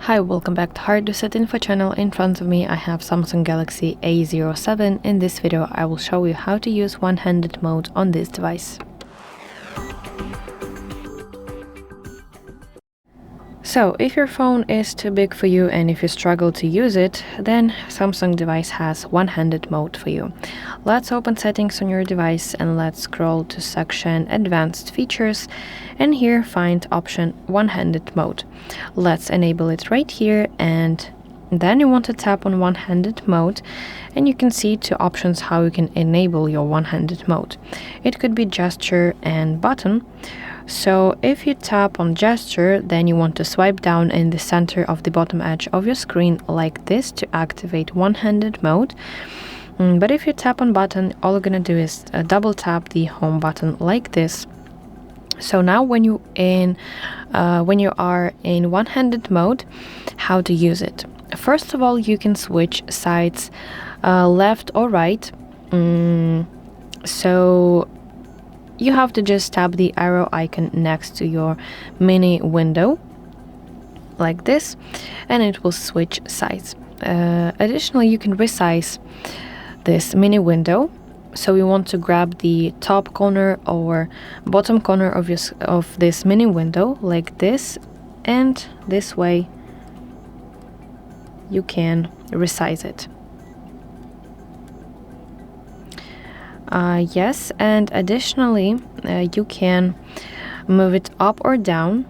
Hi, welcome back to HardReset.Info channel. In front of me I have Samsung Galaxy A07. In this video I will show you how to use one-handed mode on this device. So, if your phone is too big for you and if you struggle to use it, then Samsung device has one-handed mode for you. Let's open settings on your device and let's scroll to section advanced features, and here find option one-handed mode. Let's enable it right here, and then you want to tap on one-handed mode and you can see two options how you can enable your one-handed mode. It could be gesture and button. So if you tap on gesture, then you want to swipe down in the center of the bottom edge of your screen like this to activate one-handed mode. But if you tap on button, all you're gonna do is double tap the home button like this. So now when you are in one-handed mode, how to use it? First of all, you can switch sides, left or right. So you have to just tap the arrow icon next to your mini window like this, and it will switch sides. Additionally, you can resize this mini window. So you want to grab the top corner or bottom corner of this mini window like this, and this way you can resize it. Yes, and additionally you can move it up or down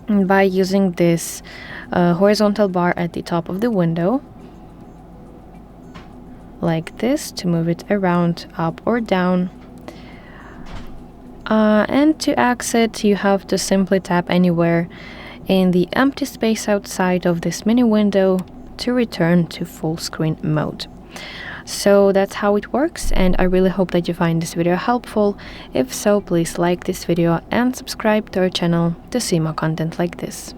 by using this horizontal bar at the top of the window like this to move it around up or down. And to exit, you have to simply tap anywhere in the empty space outside of this mini window to return to full screen mode. So that's how it works, and I really hope that you find this video helpful. If so, please like this video and subscribe to our channel to see more content like this.